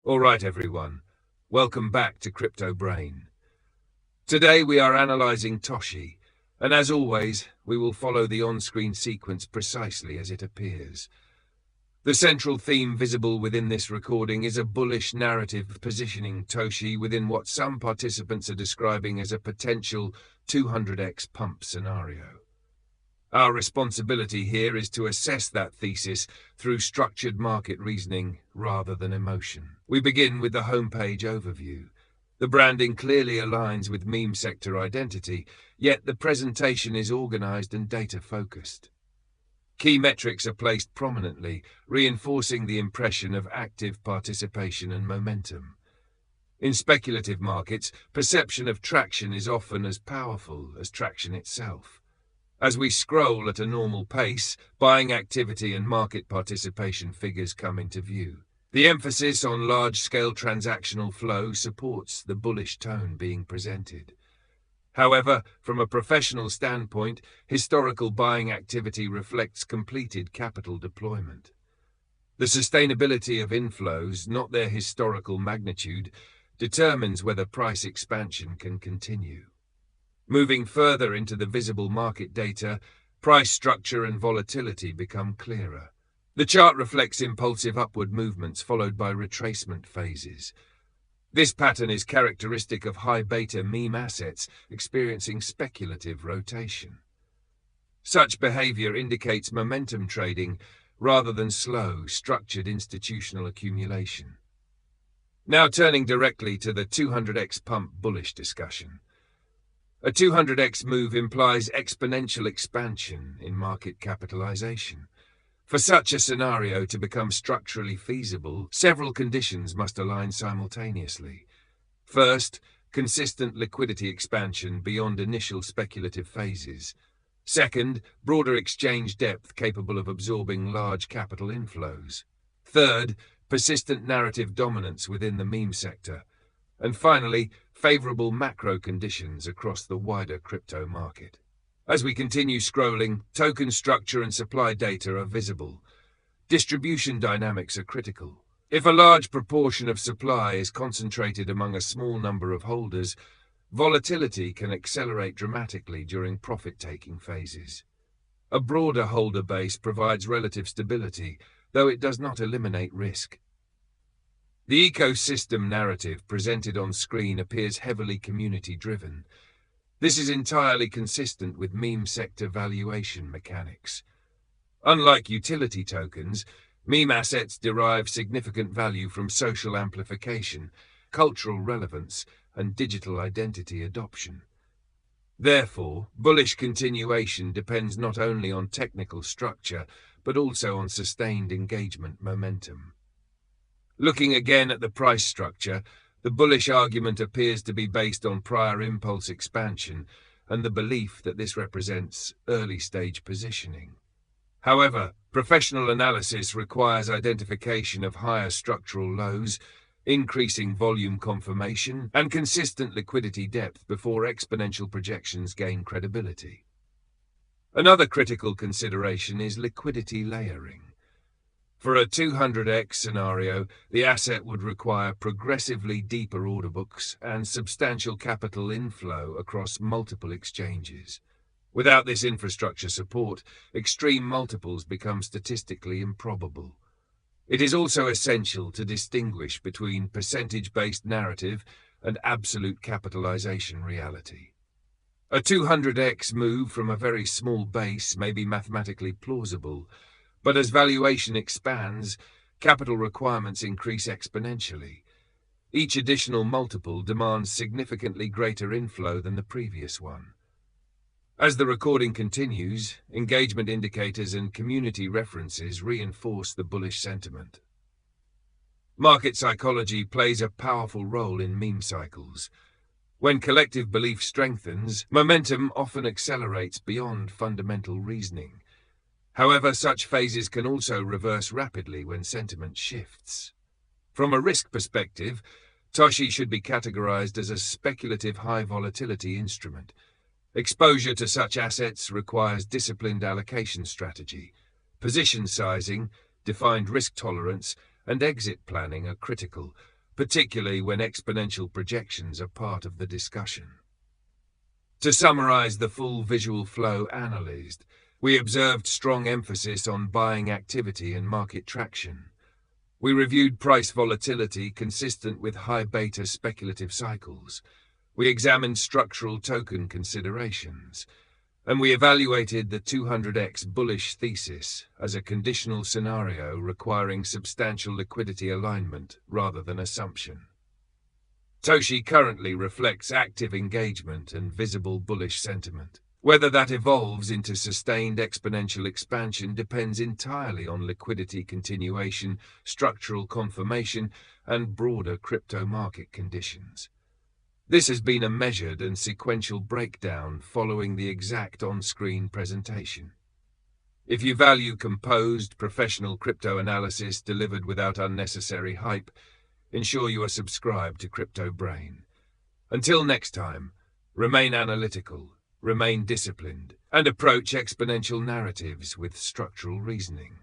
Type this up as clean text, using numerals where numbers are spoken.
All right, everyone. Welcome back to Crypto Brain. Today we are analyzing Toshi, and as always, we will follow the on-screen sequence precisely as it appears. The central theme visible within this recording is a bullish narrative positioning Toshi within what some participants are describing as a potential 200x pump scenario. Our responsibility here is to assess that thesis through structured market reasoning rather than emotion. We begin with the homepage overview. The branding clearly aligns with meme sector identity, yet the presentation is organized and data-focused. Key metrics are placed prominently, reinforcing the impression of active participation and momentum. In speculative markets, perception of traction is often as powerful as traction itself. As we scroll at a normal pace, buying activity and market participation figures come into view. The emphasis on large-scale transactional flow supports the bullish tone being presented. However, from a professional standpoint, historical buying activity reflects completed capital deployment. The sustainability of inflows, not their historical magnitude, determines whether price expansion can continue. Moving further into the visible market data, price structure and volatility become clearer. The chart reflects impulsive upward movements followed by retracement phases. This pattern is characteristic of high-beta meme assets experiencing speculative rotation. Such behavior indicates momentum trading rather than slow, structured institutional accumulation. Now turning directly to the 200x pump bullish discussion. A 200x move implies exponential expansion in market capitalization. For such a scenario to become structurally feasible, several conditions must align simultaneously. First, consistent liquidity expansion beyond initial speculative phases. Second, broader exchange depth capable of absorbing large capital inflows. Third, persistent narrative dominance within the meme sector. And finally, favorable macro conditions across the wider crypto market. As we continue scrolling, token structure and supply data are visible. Distribution dynamics are critical. If a large proportion of supply is concentrated among a small number of holders, volatility can accelerate dramatically during profit-taking phases. A broader holder base provides relative stability, though it does not eliminate risk. The ecosystem narrative presented on screen appears heavily community-driven. This is entirely consistent with meme sector valuation mechanics. Unlike utility tokens, meme assets derive significant value from social amplification, cultural relevance, and digital identity adoption. Therefore, bullish continuation depends not only on technical structure, but also on sustained engagement momentum. Looking again at the price structure, the bullish argument appears to be based on prior impulse expansion and the belief that this represents early-stage positioning. However, professional analysis requires identification of higher structural lows, increasing volume confirmation, and consistent liquidity depth before exponential projections gain credibility. Another critical consideration is liquidity layering. For a 200x scenario, the asset would require progressively deeper order books and substantial capital inflow across multiple exchanges. Without this infrastructure support, extreme multiples become statistically improbable. It is also essential to distinguish between percentage-based narrative and absolute capitalization reality. A 200x move from a very small base may be mathematically plausible, but as valuation expands, capital requirements increase exponentially. Each additional multiple demands significantly greater inflow than the previous one. As the recording continues, engagement indicators and community references reinforce the bullish sentiment. Market psychology plays a powerful role in meme cycles. When collective belief strengthens, momentum often accelerates beyond fundamental reasoning. However, such phases can also reverse rapidly when sentiment shifts. From a risk perspective, Toshi should be categorized as a speculative high-volatility instrument. Exposure to such assets requires disciplined allocation strategy. Position sizing, defined risk tolerance, and exit planning are critical, particularly when exponential projections are part of the discussion. To summarize the full visual flow analyzed, we observed strong emphasis on buying activity and market traction. We reviewed price volatility consistent with high beta speculative cycles. We examined structural token considerations. And we evaluated the 200x bullish thesis as a conditional scenario requiring substantial liquidity alignment rather than assumption. Toshi currently reflects active engagement and visible bullish sentiment. Whether that evolves into sustained exponential expansion depends entirely on liquidity continuation, structural confirmation, and broader crypto market conditions. This has been a measured and sequential breakdown following the exact on-screen presentation. If you value composed, professional crypto analysis delivered without unnecessary hype, ensure you are subscribed to Crypto Brain. Until next time, remain analytical, remain disciplined, and approach exponential narratives with structural reasoning.